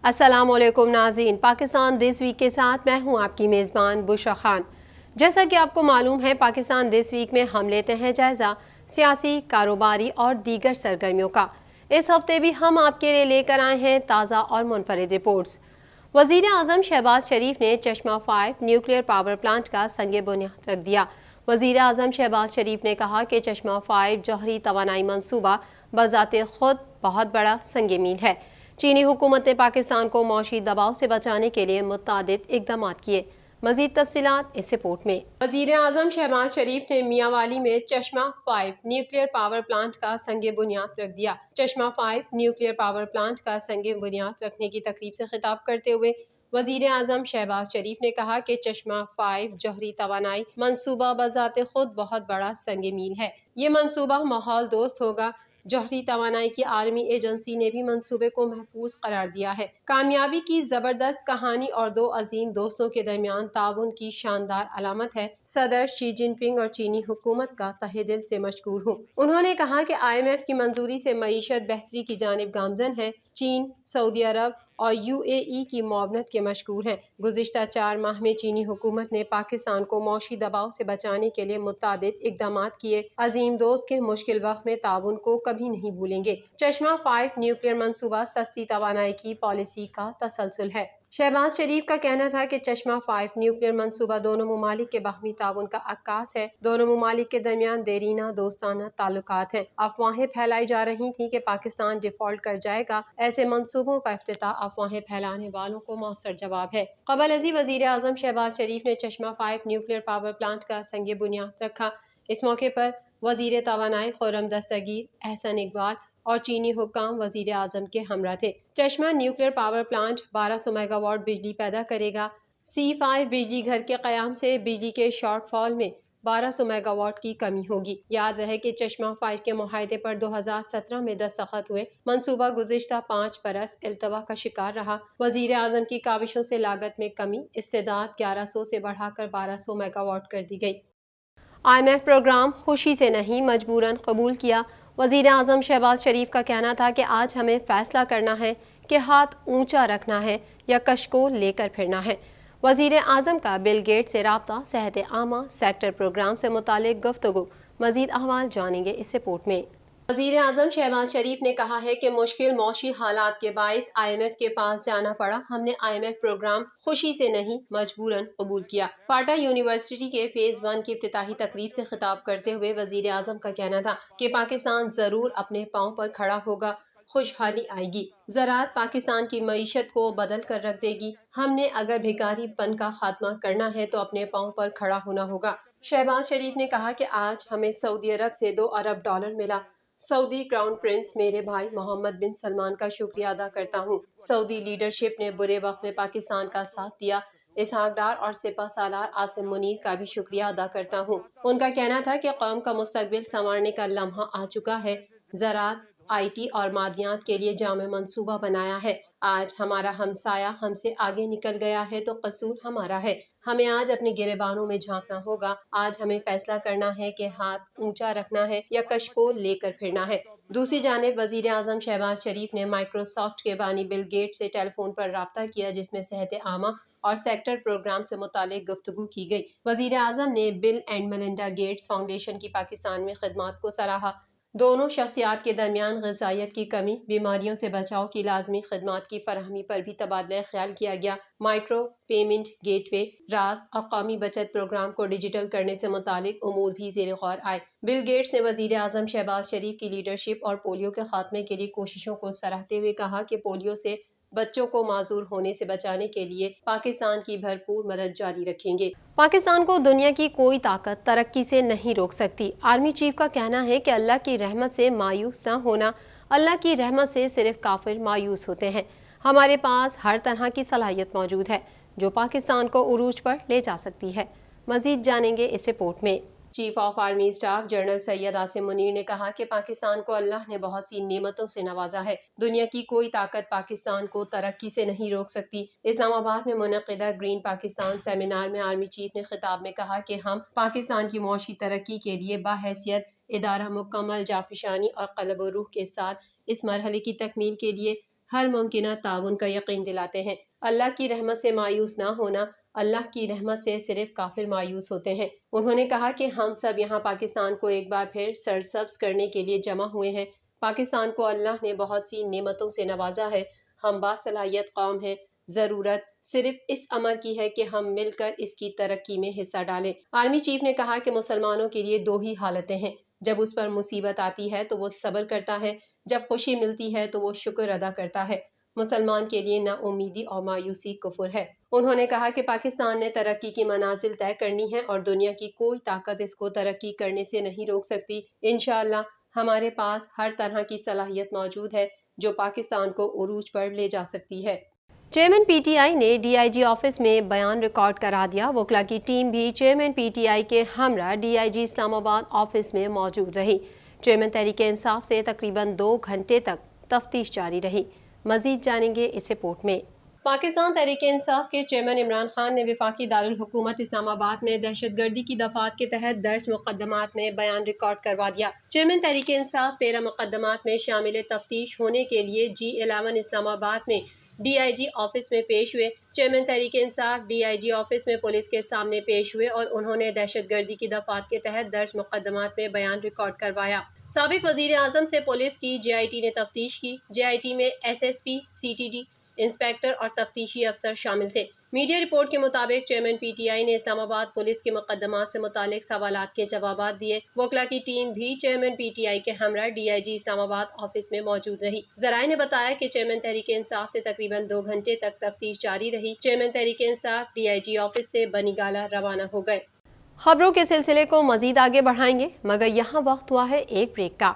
السلام علیکم ناظرین، پاکستان دس ویک کے ساتھ میں ہوں آپ کی میزبان بشرا خان۔ جیسا کہ آپ کو معلوم ہے، پاکستان دس ویک میں ہم لیتے ہیں جائزہ سیاسی، کاروباری اور دیگر سرگرمیوں کا۔ اس ہفتے بھی ہم آپ کے لیے لے کر آئے ہیں تازہ اور منفرد رپورٹس۔ وزیر اعظم شہباز شریف نے چشمہ 5 نیوکلیئر پاور پلانٹ کا سنگ بنیاد رکھ دیا۔ وزیر اعظم شہباز شریف نے کہا کہ چشمہ 5 جوہری توانائی منصوبہ بذات خود بہت بڑا سنگ میل ہے۔ چینی حکومت نے پاکستان کو معاشی دباؤ سے بچانے کے لیے متعدد اقدامات کیے۔ مزید تفصیلات اس رپورٹ میں۔ وزیر اعظم شہباز شریف نے میاں والی میں چشمہ 5 نیوکلیئر پاور پلانٹ کا سنگ بنیاد رکھ دیا۔ چشمہ 5 نیوکلیئر پاور پلانٹ کا سنگ بنیاد رکھنے کی تقریب سے خطاب کرتے ہوئے وزیر اعظم شہباز شریف نے کہا کہ چشمہ 5 جوہری توانائی منصوبہ بذات خود بہت بڑا سنگ میل ہے۔ یہ منصوبہ ماحول دوست ہوگا۔ جوہری توانائی کی عالمی ایجنسی نے بھی منصوبے کو محفوظ قرار دیا ہے۔ کامیابی کی زبردست کہانی اور دو عظیم دوستوں کے درمیان تعاون کی شاندار علامت ہے۔ صدر شی جن پنگ اور چینی حکومت کا تہہ دل سے مشکور ہوں۔ انہوں نے کہا کہ IMF کی منظوری سے معیشت بہتری کی جانب گامزن ہے۔ چین، سعودی عرب اور UAE کی معاونت کے مشکور ہیں۔ گزشتہ 4 ماہ میں چینی حکومت نے پاکستان کو معاشی دباؤ سے بچانے کے لیے متعدد اقدامات کیے۔ عظیم دوست کے مشکل وقت میں تعاون کو کبھی نہیں بھولیں گے۔ چشمہ 5 نیوکلیئر منصوبہ سستی توانائی کی پالیسی کا تسلسل ہے۔ شہباز شریف کا کہنا تھا کہ چشمہ 5 نیوکلیئر منصوبہ دونوں ممالک کے باہمی تعاون کا عکاس ہے۔ دونوں ممالک کے درمیان دیرینہ دوستانہ تعلقات ہیں۔ افواہیں پھیلائی جا رہی تھیں کہ پاکستان ڈیفالٹ کر جائے گا۔ ایسے منصوبوں کا افتتاح افواہیں پھیلانے والوں کو مؤثر جواب ہے۔ قبل ازیں وزیر اعظم شہباز شریف نے چشمہ 5 نیوکلیئر پاور پلانٹ کا سنگ بنیاد رکھا۔ اس موقع پر وزیر توانائی خرم دستگیر، احسن اقبال اور چینی حکام وزیر اعظم کے ہمراہ تھے۔ Chashma nuclear power plant 1200 megawatt بجلی پیدا کرے گا۔ C5 بجلی گھر کے قیام سے بجلی کے شارٹ فال میں 1200 میگا واٹ کی کمی ہوگی۔ یاد رہے کہ چشمہ 5 کے معاہدے پر 2017 میں دستخط ہوئے۔ منصوبہ گزشتہ 5 برس التوا کا شکار رہا۔ وزیر اعظم کی کاوشوں سے لاگت میں کمی، استعداد 1100 سے بڑھا کر 1200 میگا واٹ کر دی گئی۔ IMF پروگرام خوشی سے نہیں مجبوراً قبول کیا۔ وزیر اعظم شہباز شریف کا کہنا تھا کہ آج ہمیں فیصلہ کرنا ہے کہ ہاتھ اونچا رکھنا ہے یا کشکول لے کر پھرنا ہے۔ وزیر اعظم کا بل گیٹ سے رابطہ، صحت عامہ سیکٹر پروگرام سے متعلق گفتگو۔ مزید احوال جانیں گے اس رپورٹ میں۔ وزیر اعظم شہباز شریف نے کہا ہے کہ مشکل معاشی حالات کے باعث IMF کے پاس جانا پڑا۔ ہم نے IMF پروگرام خوشی سے نہیں مجبوراً قبول کیا۔ فاٹا یونیورسٹی کے فیز 1 کی افتتاحی تقریب سے خطاب کرتے ہوئے وزیر اعظم کا کہنا تھا کہ پاکستان ضرور اپنے پاؤں پر کھڑا ہوگا، خوشحالی آئے گی۔ زراعت پاکستان کی معیشت کو بدل کر رکھ دے گی۔ ہم نے اگر بھکاری پن کا خاتمہ کرنا ہے تو اپنے پاؤں پر کھڑا ہونا ہوگا۔ شہباز شریف نے کہا کہ آج ہمیں سعودی عرب سے $2 ارب ملا۔ سعودی کراؤن پرنس میرے بھائی محمد بن سلمان کا شکریہ ادا کرتا ہوں۔ سعودی لیڈرشپ نے برے وقت میں پاکستان کا ساتھ دیا۔ اسحاق ڈار اور سپہ سالار عاصم منیر کا بھی شکریہ ادا کرتا ہوں۔ ان کا کہنا تھا کہ قوم کا مستقبل سنوارنے کا لمحہ آ چکا ہے۔ زراعت، IT اور معدنیات کے لیے جامع منصوبہ بنایا ہے۔ آج ہمارا ہمسایہ ہم سے آگے نکل گیا ہے تو قصور ہمارا ہے۔ ہمیں آج اپنے گریبانوں میں جھانکنا ہوگا۔ آج ہمیں فیصلہ کرنا ہے کہ ہاتھ اونچا رکھنا ہے یا کشکول لے کر پھرنا ہے۔ دوسری جانب وزیر اعظم شہباز شریف نے مائیکروسافٹ کے بانی بل گیٹ سے ٹیلی فون پر رابطہ کیا، جس میں صحت عامہ اور سیکٹر پروگرام سے متعلق گفتگو کی گئی۔ وزیر اعظم نے بل اینڈ میلنڈا گیٹس فاؤنڈیشن کی پاکستان میں خدمات کو سراہا۔ دونوں شخصیات کے درمیان غذائیت کی کمی، بیماریوں سے بچاؤ کی لازمی خدمات کی فراہمی پر بھی تبادلہ خیال کیا گیا۔ مائکرو پیمنٹ گیٹ وے، راست اور قومی بچت پروگرام کو ڈیجیٹل کرنے سے متعلق امور بھی زیر غور آئے۔ بل گیٹس نے وزیر اعظم شہباز شریف کی لیڈرشپ اور پولیو کے خاتمے کے لیے کوششوں کو سراہتے ہوئے کہا کہ پولیو سے بچوں کو معذور ہونے سے بچانے کے لیے پاکستان کی بھرپور مدد جاری رکھیں گے۔ پاکستان کو دنیا کی کوئی طاقت ترقی سے نہیں روک سکتی۔ آرمی چیف کا کہنا ہے کہ اللہ کی رحمت سے مایوس نہ ہونا، اللہ کی رحمت سے صرف کافر مایوس ہوتے ہیں۔ ہمارے پاس ہر طرح کی صلاحیت موجود ہے جو پاکستان کو عروج پر لے جا سکتی ہے۔ مزید جانیں گے اس رپورٹ میں۔ Chief of army staff general Syed Asim Munir نے کہا کہ پاکستان کو اللہ نے بہت سی نعمتوں سے نوازا ہے۔ دنیا کی کوئی طاقت پاکستان کو ترقی سے نہیں روک سکتی۔ اسلام آباد میں منعقدہ گرین پاکستان سیمینار میں آرمی چیف نے خطاب میں کہا کہ ہم پاکستان کی معاشی ترقی کے لیے باحیثیت ادارہ مکمل جانفشانی اور قلب و روح کے ساتھ اس مرحلے کی تکمیل کے لیے ہر ممکنہ تعاون کا یقین دلاتے ہیں۔ اللہ کی رحمت سے مایوس نہ ہونا، اللہ کی رحمت سے صرف کافر مایوس ہوتے ہیں۔ انہوں نے کہا کہ ہم سب یہاں پاکستان کو ایک بار پھر سرسبز کرنے کے لیے جمع ہوئے ہیں۔ پاکستان کو اللہ نے بہت سی نعمتوں سے نوازا ہے۔ ہم باصلاحیت قوم ہیں۔ ضرورت صرف اس عمل کی ہے کہ ہم مل کر اس کی ترقی میں حصہ ڈالیں۔ آرمی چیف نے کہا کہ مسلمانوں کے لیے دو ہی حالتیں ہیں، جب اس پر مصیبت آتی ہے تو وہ صبر کرتا ہے، جب خوشی ملتی ہے تو وہ شکر ادا کرتا ہے۔ مسلمان کے لیے نا امیدی اور مایوسی کفر ہے۔ انہوں نے کہا کہ پاکستان نے ترقی کی منازل طے کرنی ہے اور دنیا کی کوئی طاقت اس کو ترقی کرنے سے نہیں روک سکتی۔ انشاءاللہ ہمارے پاس ہر طرح کی صلاحیت موجود ہے جو پاکستان کو عروج پر لے جا سکتی ہے۔ چیئرمین پی ٹی آئی نے ڈی آئی جی آفس میں بیان ریکارڈ کرا دیا۔ وکلا کی ٹیم بھی چیئرمین پی ٹی آئی کے ہمراہ ڈی آئی جی اسلام آباد آفس میں موجود رہی۔ چیئرمین تحریک انصاف سے تقریباً 2 گھنٹے تک تفتیش جاری رہی۔ مزید جانیں گے اس رپورٹ میں۔ پاکستان تحریک انصاف کے چیئرمین عمران خان نے وفاقی دارالحکومت اسلام آباد میں دہشت گردی کی دفعات کے تحت درج مقدمات میں بیان ریکارڈ کروا دیا۔ چیئرمین تحریک انصاف 13 مقدمات میں شامل تفتیش ہونے کے لیے G11 اسلام آباد میں ڈی آئی جی آفس میں پیش ہوئے۔ Chairman Tehreek Insaf D I G office میں پولیس کے سامنے پیش ہوئے اور انہوں نے دہشت گردی کی دفعات کے تحت درج مقدمات میں بیان ریکارڈ کروایا۔ سابق وزیر اعظم سے پولیس کی جے آئی ٹی نے تفتیش کی۔ جے آئی ٹی میں S S P, C T D, inspector اور تفتیشی افسر شامل تھے۔ میڈیا رپورٹ کے مطابق چیئرمین پی ٹی آئی نے اسلام آباد پولیس کے مقدمات سے متعلق سوالات کے جوابات دیے۔ وکلا کی ٹیم بھی چیئرمین پی ٹی آئی کے ہمراہ ڈی آئی جی اسلام آباد آفس میں موجود رہی۔ ذرائع نے بتایا کہ چیئرمین تحریک انصاف سے تقریباً 2 گھنٹے تک تفتیش جاری رہی۔ Chairman Tehreek Insaf D I G office سے بنی گالہ روانہ ہو گئے۔ خبروں کے سلسلے کو مزید آگے بڑھائیں گے، مگر یہاں وقت ہوا ہے ایک بریک کا۔